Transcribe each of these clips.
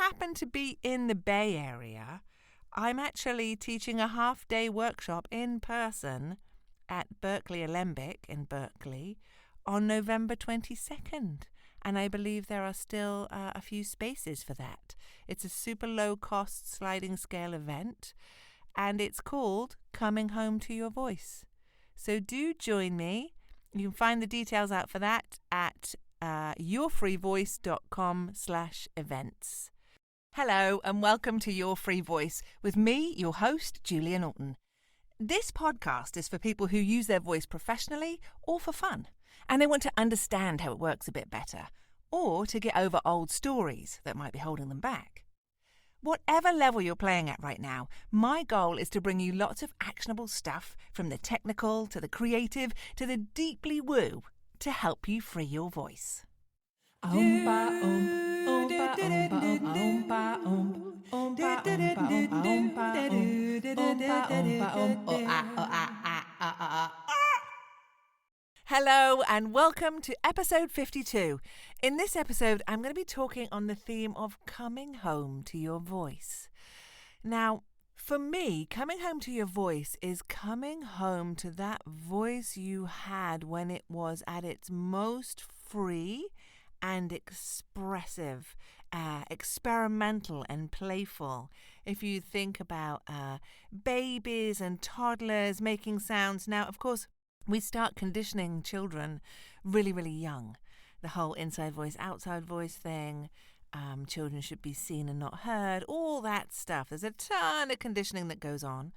happen to be in the Bay Area, I'm actually teaching a half-day workshop in person at Berkeley Alembic in Berkeley on November 22nd. And I believe there are still a few spaces for that. It's a super low-cost sliding scale event, and it's called Coming Home to Your Voice. So do join me. You can find the details out for that at yourfreevoice.com/events. Hello and welcome to Your Free Voice with me, your host, Julia Norton. This podcast is for people who use their voice professionally or for fun, and they want to understand how it works a bit better, or to get over old stories that might be holding them back. Whatever level you're playing at right now, my goal is to bring you lots of actionable stuff from the technical to the creative to the deeply woo to help you free your voice. Hello and welcome to episode 52. In this episode, I'm going to be talking on the theme of coming home to your voice. Now, for me, coming home to your voice is coming home to that voice you had when it was at its most free and expressive, experimental and playful. If you think about babies and toddlers making sounds. Now, of course, we start conditioning children really, really young. The whole inside voice, outside voice thing. Children should be seen and not heard. All that stuff. There's a ton of conditioning that goes on.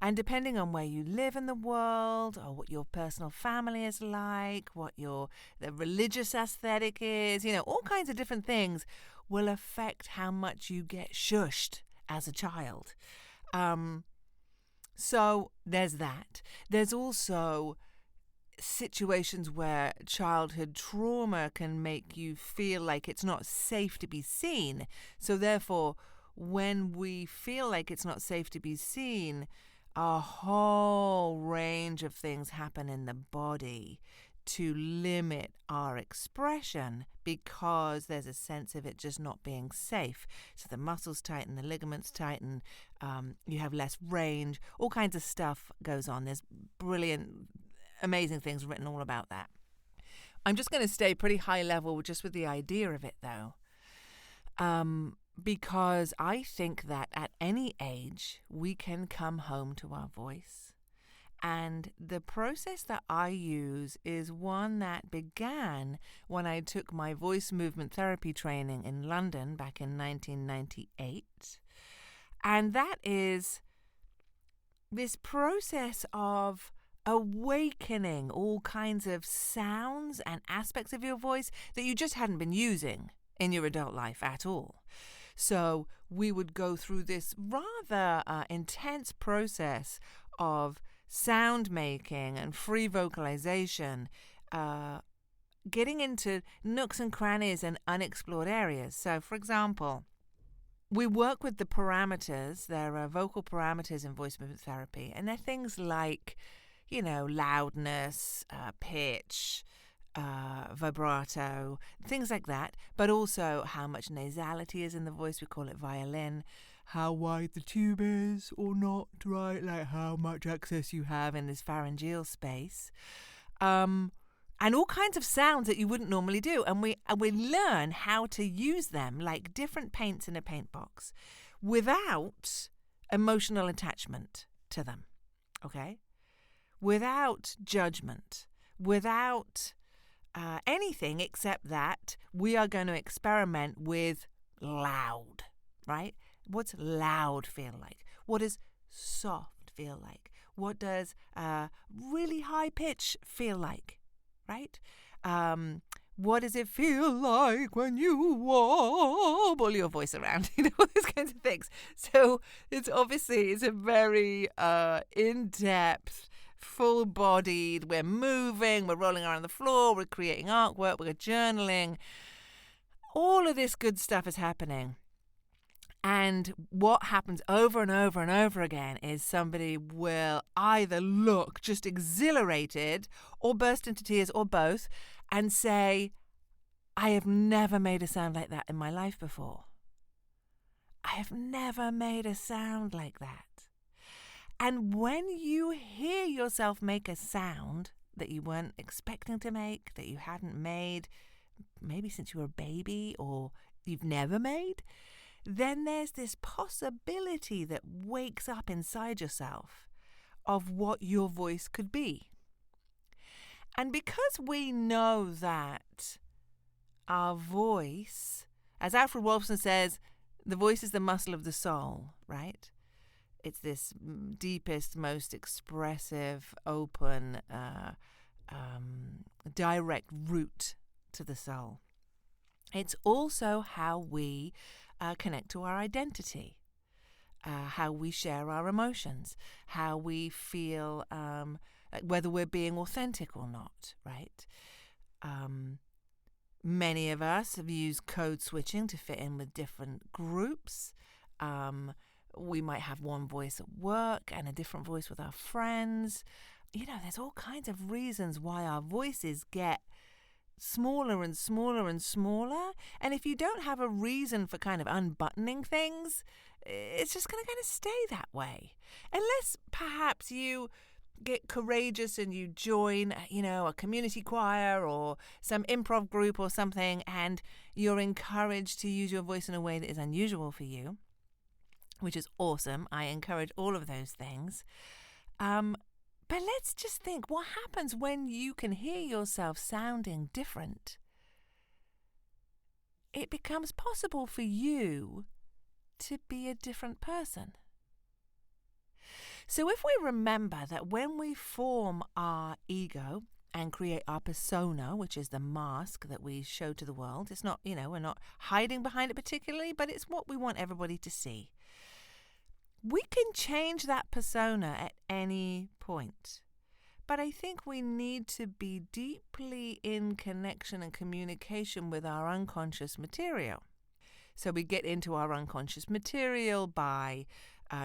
And depending on where you live in the world, or what your personal family is like, what the religious aesthetic is, all kinds of different things will affect how much you get shushed as a child. So there's that. There's also situations where childhood trauma can make you feel like it's not safe to be seen. So therefore, when we feel like it's not safe to be seen, a whole range of things happen in the body to limit our expression because there's a sense of it just not being safe. So the muscles tighten, the ligaments tighten, you have less range, all kinds of stuff goes on. There's brilliant, amazing things written all about that. I'm just going to stay pretty high level just with the idea of it though. Because I think that at any age we can come home to our voice. And the process that I use is one that began when I took my voice movement therapy training in London back in 1998. And that is this process of awakening all kinds of sounds and aspects of your voice that you just hadn't been using in your adult life at all. So we would go through this rather intense process of sound making and free vocalization, getting into nooks and crannies and unexplored areas. So, for example, we work with the parameters. There are vocal parameters in voice movement therapy, and they're things like, loudness, pitch, vibrato, things like that, but also how much nasality is in the voice. We call it violin. How wide the tube is or not, right? Like how much access you have in this pharyngeal space. And all kinds of sounds that you wouldn't normally do. And we learn how to use them like different paints in a paint box without emotional attachment to them, okay? Without judgment, without anything except that we are going to experiment with loud, right? What's loud feel like? What does soft feel like? What does really high pitch feel like, right? What does it feel like when you wobble your voice around? All those kinds of things. So it's a very in-depth, full-bodied, we're moving, we're rolling around the floor, we're creating artwork, we're journaling. All of this good stuff is happening. And what happens over and over and over again is somebody will either look just exhilarated or burst into tears or both and say, I have never made a sound like that in my life before. have never made a sound like that. And when you hear yourself make a sound that you weren't expecting to make, that you hadn't made, maybe since you were a baby or you've never made, then there's this possibility that wakes up inside yourself of what your voice could be. And because we know that our voice, as Alfred Wolfson says, the voice is the muscle of the soul, right? It's this deepest, most expressive, open, direct route to the soul. It's also how we connect to our identity, how we share our emotions, how we feel, whether we're being authentic or not, right? Many of us have used code switching to fit in with different groups. We might have one voice at work and a different voice with our friends. There's all kinds of reasons why our voices get smaller and smaller and smaller. And if you don't have a reason for kind of unbuttoning things, it's just going to kind of stay that way. Unless perhaps you get courageous and you join, a community choir or some improv group or something, and you're encouraged to use your voice in a way that is unusual for you, which is awesome. I encourage all of those things. But let's just think, what happens when you can hear yourself sounding different? It becomes possible for you to be a different person. So if we remember that when we form our ego and create our persona, which is the mask that we show to the world, it's not, we're not hiding behind it particularly, but it's what we want everybody to see. We can change that persona at any point. But I think we need to be deeply in connection and communication with our unconscious material. So we get into our unconscious material by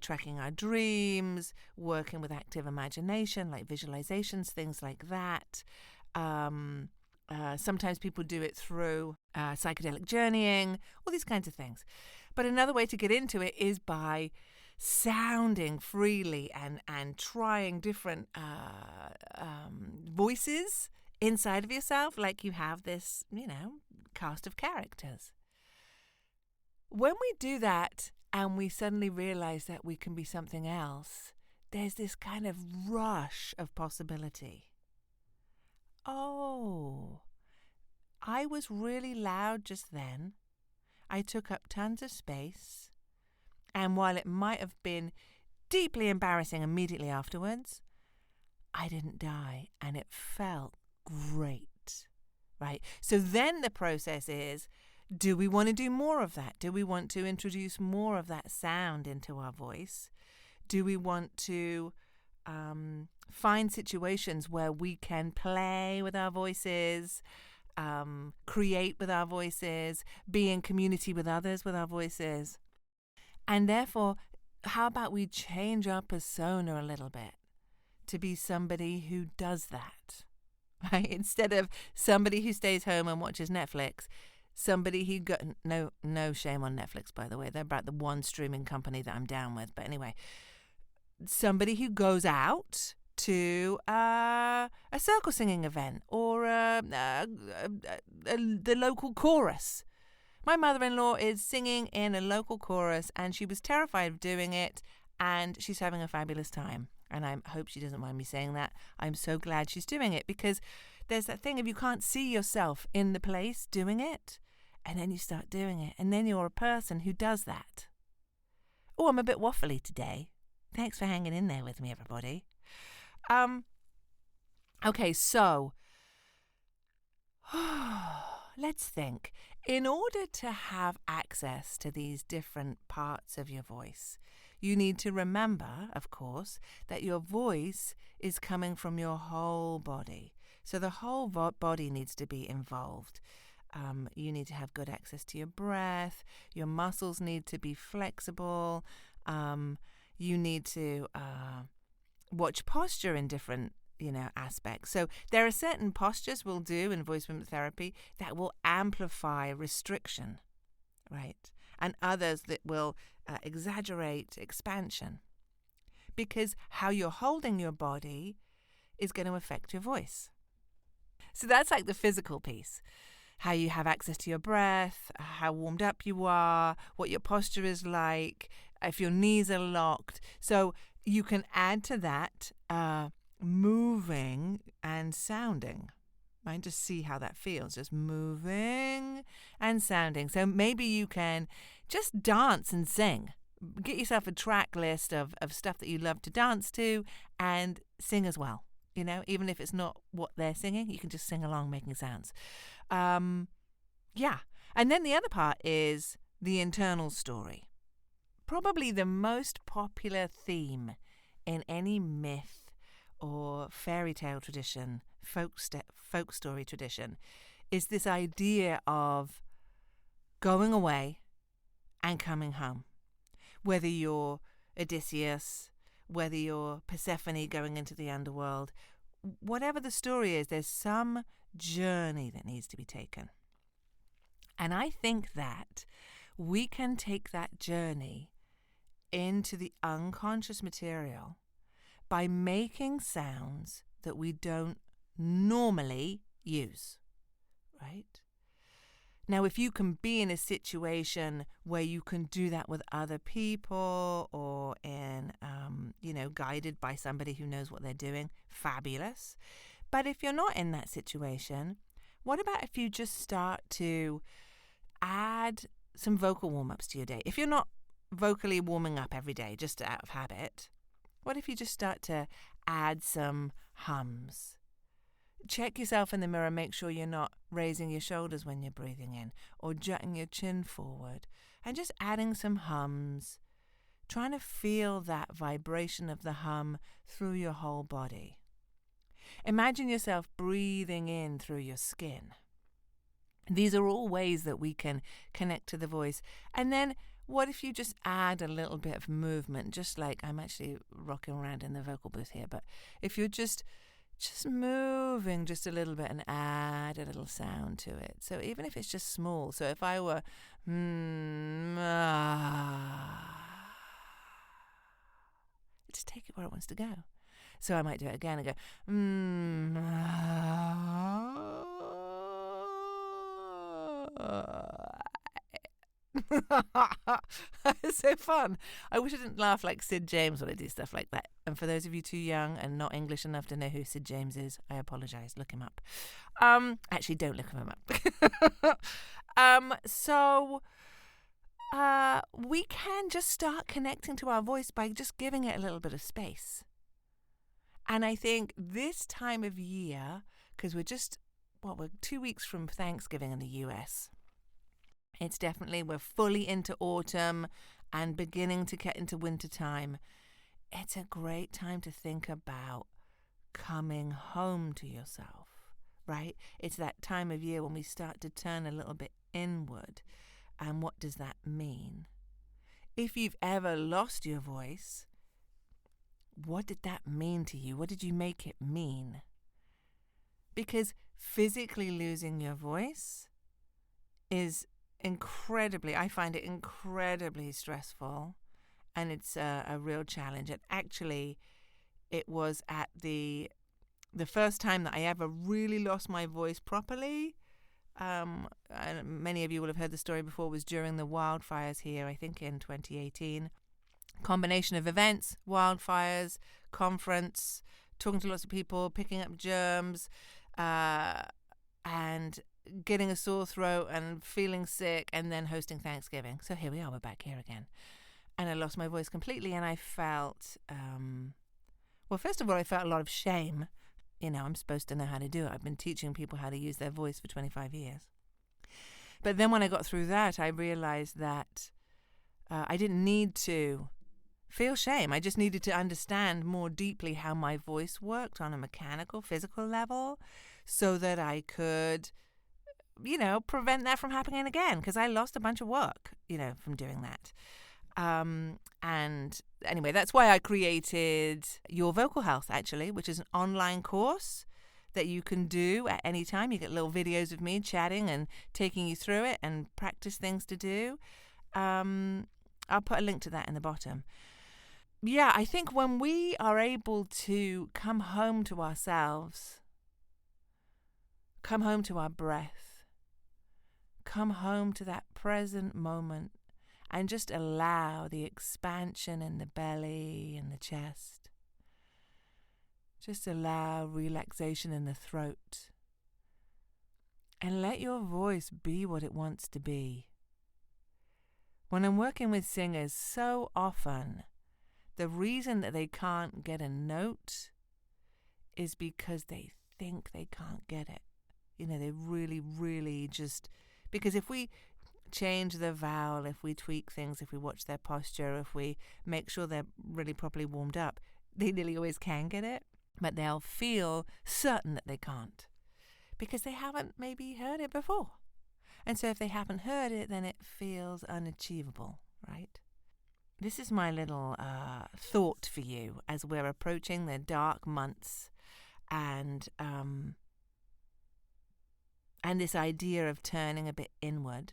tracking our dreams, working with active imagination, like visualizations, things like that. Sometimes people do it through psychedelic journeying, all these kinds of things. But another way to get into it is by sounding freely and trying different voices inside of yourself, like you have this, cast of characters. When we do that and we suddenly realize that we can be something else, there's this kind of rush of possibility. Oh, I was really loud just then. I took up tons of space. And while it might have been deeply embarrassing immediately afterwards, I didn't die and it felt great, right? So then the process is, do we want to do more of that? Do we want to introduce more of that sound into our voice? Do we want to find situations where we can play with our voices, create with our voices, be in community with others with our voices? And therefore, how about we change our persona a little bit to be somebody who does that, right? Instead of somebody who stays home and watches Netflix, somebody who got no shame on Netflix, by the way. They're about the one streaming company that I'm down with. But anyway, somebody who goes out to a circle singing event or the local chorus. My mother-in-law is singing in a local chorus and she was terrified of doing it, and she's having a fabulous time. And I hope she doesn't mind me saying that. I'm so glad she's doing it, because there's that thing of you can't see yourself in the place doing it, and then you start doing it, and then you're a person who does that. Oh, I'm a bit waffly today. Thanks for hanging in there with me, everybody. Okay, so let's think. In order to have access to these different parts of your voice, you need to remember, of course, that your voice is coming from your whole body. So the whole body needs to be involved. You need to have good access to your breath. Your muscles need to be flexible. You need to watch posture in different aspects. So there are certain postures we'll do in voice movement therapy that will amplify restriction, right? and others that will exaggerate expansion. Because how you're holding your body is going to affect your voice. So that's like the physical piece. How you have access to your breath, how warmed up you are, what your posture is like, if your knees are locked. So you can add to that moving and sounding. Right? Just see how that feels. Just moving and sounding. So maybe you can just dance and sing. Get yourself a track list of stuff that you love to dance to and sing as well. Even if it's not what they're singing, you can just sing along making sounds. Yeah. And then the other part is the internal story. Probably the most popular theme in any myth or fairy tale tradition, folk story tradition, is this idea of going away and coming home. Whether you're Odysseus, whether you're Persephone going into the underworld, whatever the story is, there's some journey that needs to be taken. And I think that we can take that journey into the unconscious material by making sounds that we don't normally use, right? Now, if you can be in a situation where you can do that with other people or in, guided by somebody who knows what they're doing, fabulous. But if you're not in that situation, what about if you just start to add some vocal warm-ups to your day? If you're not vocally warming up every day, just out of habit, what if you just start to add some hums? Check yourself in the mirror, make sure you're not raising your shoulders when you're breathing in or jutting your chin forward, and just adding some hums, trying to feel that vibration of the hum through your whole body. Imagine yourself breathing in through your skin. These are all ways that we can connect to the voice. And then what if you just add a little bit of movement, just like I'm actually rocking around in the vocal booth here, but if you're just moving just a little bit and add a little sound to it. So even if it's just small. So if I were just take it where it wants to go. So I might do it again and go It's so fun. I wish I didn't laugh like Sid James when I do stuff like that. And for those of you too young and not English enough to know who Sid James is, I apologise. Look him up. Actually, don't look him up. We can just start connecting to our voice by just giving it a little bit of space. And I think this time of year, because we're 2 weeks from Thanksgiving in the US. We're fully into autumn and beginning to get into winter time. It's a great time to think about coming home to yourself, right? It's that time of year when we start to turn a little bit inward. And what does that mean? If you've ever lost your voice, what did that mean to you? What did you make it mean? Because physically losing your voice is I find it incredibly stressful, and it's a real challenge. And actually, it was at the first time that I ever really lost my voice properly. And many of you will have heard the story before, was during the wildfires here, I think in 2018. Combination of events, wildfires, conference, talking to lots of people, picking up germs, and getting a sore throat and feeling sick, and then hosting Thanksgiving. So here we are, we're back here again. And I lost my voice completely, and I felt, first of all, I felt a lot of shame. I'm supposed to know how to do it. I've been teaching people how to use their voice for 25 years. But then when I got through that, I realized that I didn't need to feel shame. I just needed to understand more deeply how my voice worked on a mechanical, physical level, so that I could, prevent that from happening again, because I lost a bunch of work, from doing that. And anyway, that's why I created Your Vocal Health, actually, which is an online course that you can do at any time. You get little videos of me chatting and taking you through it and practice things to do. I'll put a link to that in the bottom. Yeah, I think when we are able to come home to ourselves, come home to our breath, come home to that present moment, and just allow the expansion in the belly and the chest. Just allow relaxation in the throat. And let your voice be what it wants to be. When I'm working with singers, so often the reason that they can't get a note is because they think they can't get it. They really, really just... Because if we change the vowel, if we tweak things, if we watch their posture, if we make sure they're really properly warmed up, they nearly always can get it. But they'll feel certain that they can't because they haven't maybe heard it before. And so if they haven't heard it, then it feels unachievable, right? This is my little thought for you as we're approaching the dark months and this idea of turning a bit inward.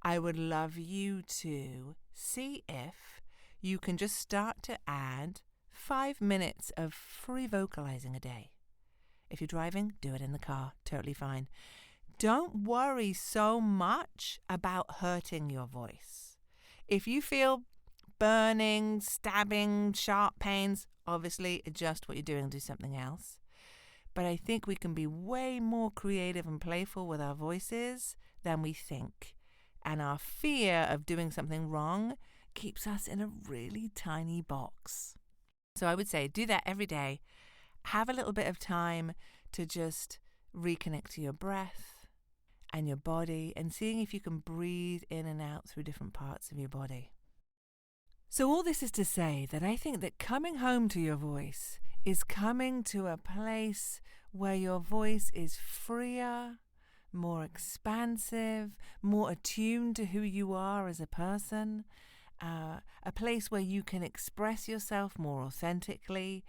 I would love you to see if you can just start to add 5 minutes of free vocalizing a day. If you're driving, do it in the car. Totally fine. Don't worry so much about hurting your voice. If you feel burning, stabbing, sharp pains, obviously adjust what you're doing and do something else. But I think we can be way more creative and playful with our voices than we think. And our fear of doing something wrong keeps us in a really tiny box. So I would say do that every day. Have a little bit of time to just reconnect to your breath and your body and seeing if you can breathe in and out through different parts of your body. So all this is to say that I think that coming home to your voice is coming to a place where your voice is freer, more expansive, more attuned to who you are as a person, a place where you can express yourself more authentically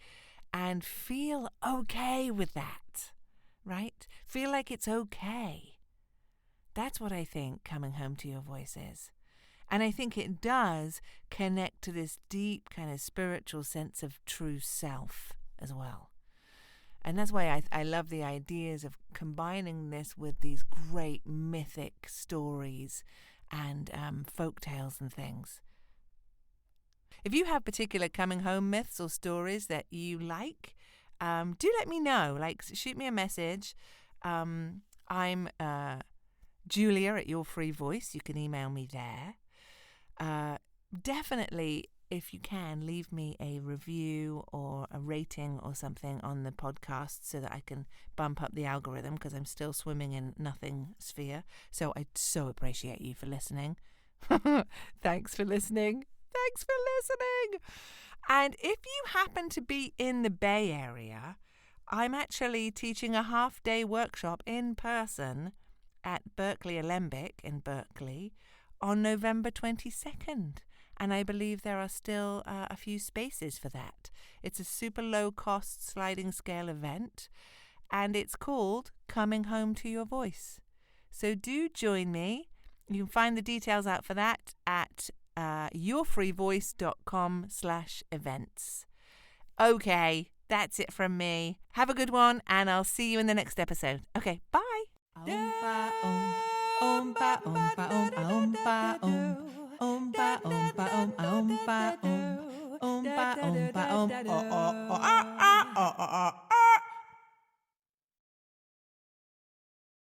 and feel okay with that, right? Feel like it's okay. That's what I think coming home to your voice is. And I think it does connect to this deep kind of spiritual sense of true self as well. And that's why I love the ideas of combining this with these great mythic stories and folk tales and things. If you have particular coming home myths or stories that you like, do let me know. Like, shoot me a message. I'm Julia at Your Free Voice. You can email me there. Definitely, if you can, leave me a review or a rating or something on the podcast so that I can bump up the algorithm, because I'm still swimming in nothing sphere. So I so appreciate you for listening. Thanks for listening. Thanks for listening. And if you happen to be in the Bay Area, I'm actually teaching a half-day workshop in person at Berkeley Alembic in Berkeley on November 22nd. And I believe there are still a few spaces for that. It's a super low-cost sliding scale event, and it's called Coming Home to Your Voice. So do join me. You can find the details out for that at yourfreevoice.com/events. Okay, that's it from me. Have a good one, and I'll see you in the next episode. Okay, bye.